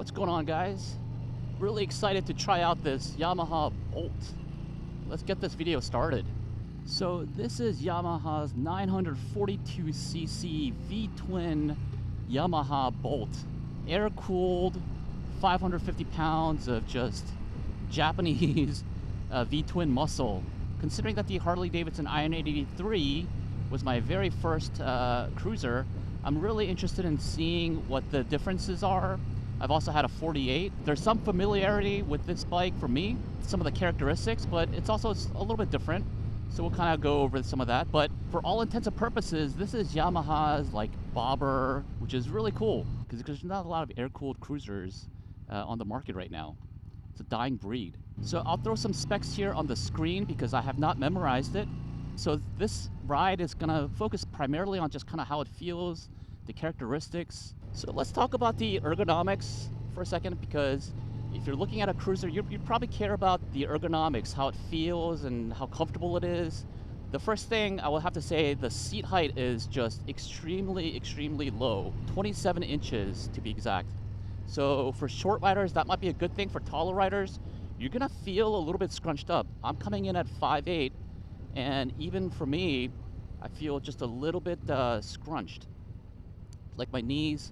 What's going on, guys? Really excited to try out this Yamaha Bolt. Let's get this video started. So this is Yamaha's 942cc V-twin Yamaha Bolt. Air-cooled, 550 pounds of just Japanese V-twin muscle. Considering that the Harley Davidson Iron 883 was my very first cruiser, I'm really interested in seeing what the differences are. I've also had a 48. There's some familiarity with this bike for me, some of the characteristics, but it's also a little bit different. So we'll kind of go over some of that. But for all intents and purposes, this is Yamaha's like bobber, which is really cool because there's not a lot of air-cooled cruisers on the market right now. It's a dying breed. So I'll throw some specs here on the screen because I have not memorized it. So this ride is gonna focus primarily on just kind of how it feels, the characteristics. So let's talk about the ergonomics for a second, because if you're looking at a cruiser, you probably care about the ergonomics, how it feels and how comfortable it is. The first thing I will have to say, the seat height is just extremely, extremely low, 27 inches to be exact. So for short riders, that might be a good thing. For taller riders, you're gonna feel a little bit scrunched up. I'm coming in at 5'8", and even for me, I feel just a little bit scrunched. Like my knees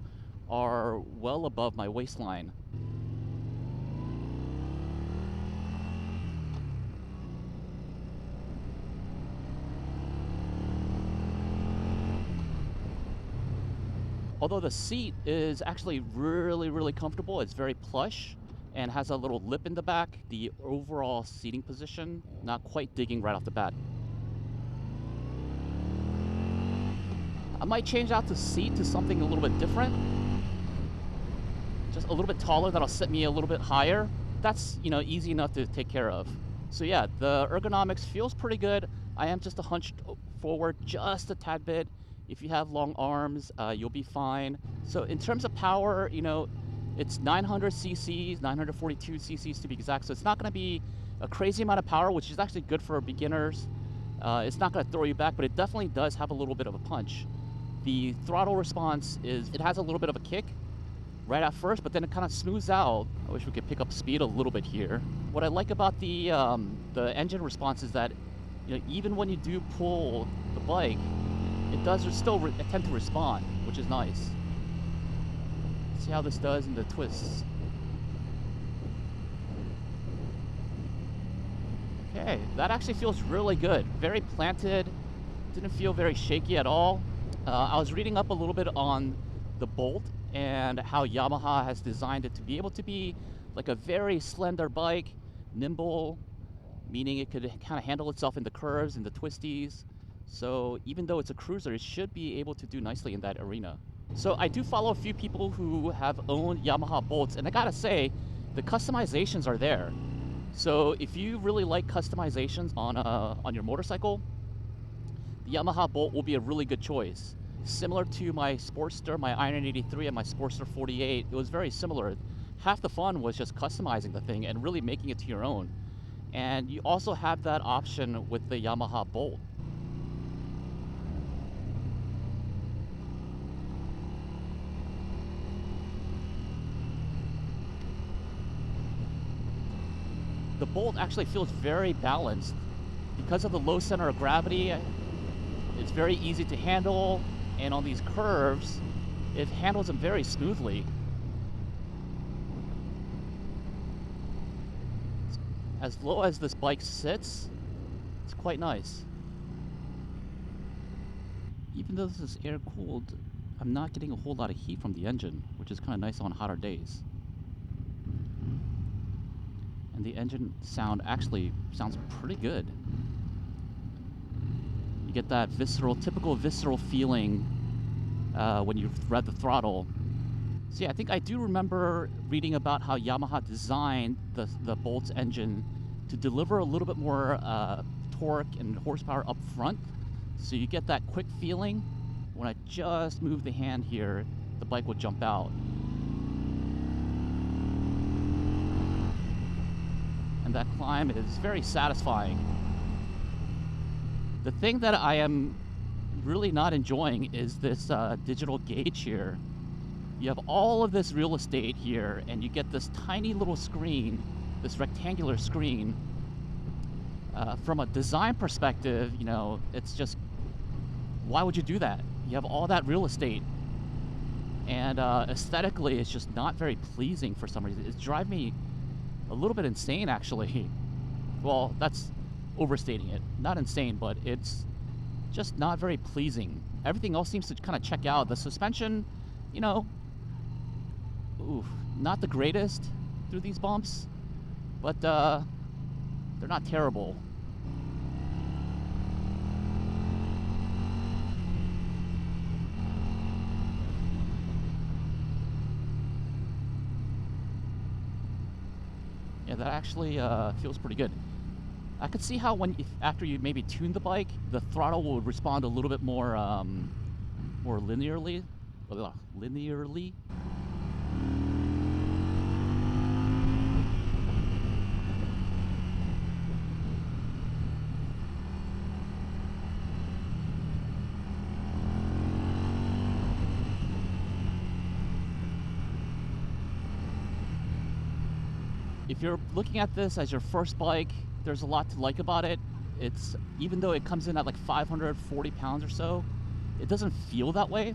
are well above my waistline. Although the seat is actually really, really comfortable, it's very plush and has a little lip in the back, the overall seating position, not quite digging right off the bat. I might change out the seat to something a little bit different. Just a little bit taller, that'll set me a little bit higher. That's, easy enough to take care of. So yeah, the ergonomics feels pretty good. I am just hunched forward just a tad bit. If you have long arms, you'll be fine. So in terms of power, it's 900 cc's, 942 cc's to be exact. So it's not gonna be a crazy amount of power, which is actually good for beginners. It's not gonna throw you back, but it definitely does have a little bit of a punch. The throttle response it has a little bit of a kick right at first, but then it kind of smooths out. I wish we could pick up speed a little bit here. What I like about the engine response is that, even when you do pull the bike, it does still attempt to respond, which is nice. Let's see how this does in the twists. Okay, that actually feels really good. Very planted, didn't feel very shaky at all. I was reading up a little bit on the Bolt and how Yamaha has designed it to be able to be like a very slender bike, nimble, meaning it could kind of handle itself in the curves and the twisties. So even though it's a cruiser, it should be able to do nicely in that arena. So I do follow a few people who have owned Yamaha Bolts, and I gotta say, the customizations are there. So if you really like customizations on your motorcycle, the Yamaha Bolt will be a really good choice. Similar to my Sportster, my Iron 83, and my Sportster 48, it was very similar. Half the fun was just customizing the thing and really making it to your own. And you also have that option with the Yamaha Bolt. The Bolt actually feels very balanced. Because of the low center of gravity, it's very easy to handle, and on these curves, it handles them very smoothly. As low as this bike sits, it's quite nice. Even though this is air-cooled, I'm not getting a whole lot of heat from the engine, which is kind of nice on hotter days. And the engine sound actually sounds pretty good. You get that typical visceral feeling when you rev the throttle. So yeah, I think I do remember reading about how Yamaha designed the Bolt's engine to deliver a little bit more torque and horsepower up front. So you get that quick feeling. When I just move the hand here, the bike will jump out. And that climb is very satisfying. The thing that I am really not enjoying is this digital gauge here. You have all of this real estate here, and you get this tiny little screen, this rectangular screen. From a design perspective, you know, it's just, why would you do that? You have all that real estate, and aesthetically, it's just not very pleasing for some reason. It's driving me a little bit insane, actually. Well, that's overstating it. Not insane, but it's just not very pleasing. Everything else seems to kind of check out. The suspension, you know, oof, not the greatest through these bumps, but they're not terrible. Yeah, that actually feels pretty good. I could see how after you maybe tune the bike, the throttle will respond a little bit more more linearly. Linearly. If you're looking at this as your first bike, there's a lot to like about it. It's, even though it comes in at like 540 pounds or so, it doesn't feel that way,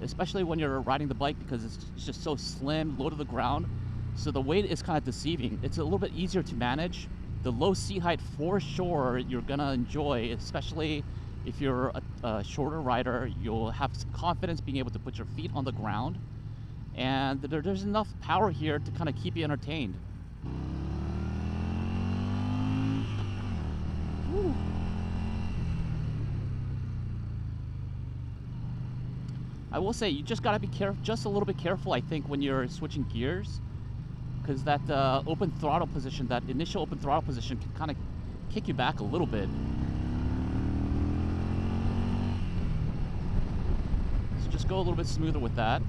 especially when you're riding the bike, because it's just so slim, low to the ground. So the weight is kind of deceiving. It's a little bit easier to manage. The low seat height, for sure, you're gonna enjoy, especially if you're a shorter rider. You'll have some confidence being able to put your feet on the ground, and there's enough power here to kind of keep you entertained. Woo. I will say, you just gotta be just a little bit careful, I think, when you're switching gears, because that open throttle position, that initial open throttle position, can kind of kick you back a little bit. So just go a little bit smoother with that.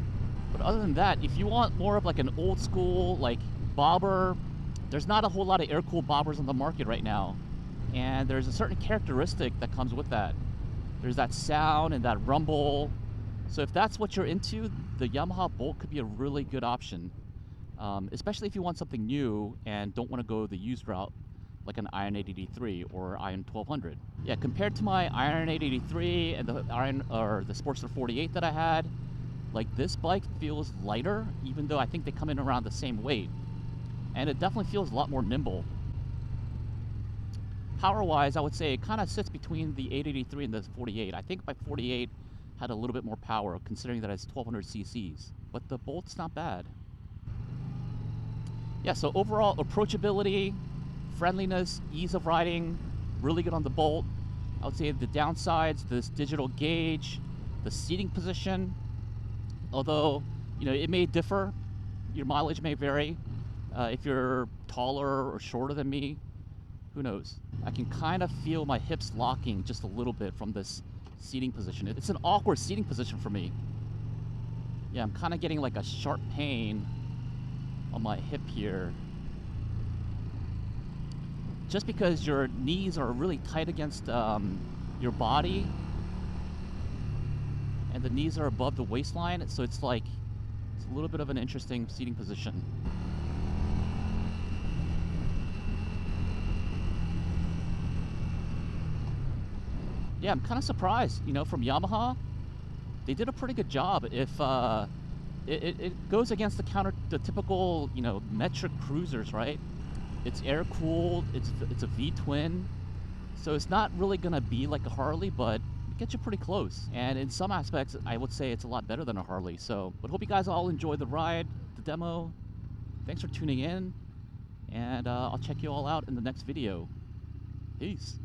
But other than that, if you want more of like an old school, like, bobber, there's not a whole lot of air-cooled bobbers on the market right now. And there's a certain characteristic that comes with that. There's that sound and that rumble. So if that's what you're into, the Yamaha Bolt could be a really good option. Especially if you want something new and don't want to go the used route, like an Iron 883 or Iron 1200. Yeah, compared to my Iron 883 and the the Sportster 48 that I had, like, this bike feels lighter, even though I think they come in around the same weight. And it definitely feels a lot more nimble. Power-wise, I would say it kind of sits between the 883 and the 48. I think my 48 had a little bit more power, considering that it's 1200 cc's. But the Bolt's not bad. Yeah, so overall, approachability, friendliness, ease of riding, really good on the Bolt. I would say the downsides, this digital gauge, the seating position, although, you know, it may differ. Your mileage may vary. If you're taller or shorter than me, who knows? I can kind of feel my hips locking just a little bit from this seating position. It's an awkward seating position for me. Yeah, I'm kind of getting like a sharp pain on my hip here. Just because your knees are really tight against your body, and the knees are above the waistline, so it's like, it's a little bit of an interesting seating position. Yeah, I'm kind of surprised, you know, from Yamaha. They did a pretty good job. If it goes against the typical, you know, metric cruisers, right? It's air cooled. It's a V-twin, so it's not really gonna be like a Harley, but it gets you pretty close. And in some aspects, I would say it's a lot better than a Harley. So, but hope you guys all enjoy the ride, the demo. Thanks for tuning in, and I'll check you all out in the next video. Peace.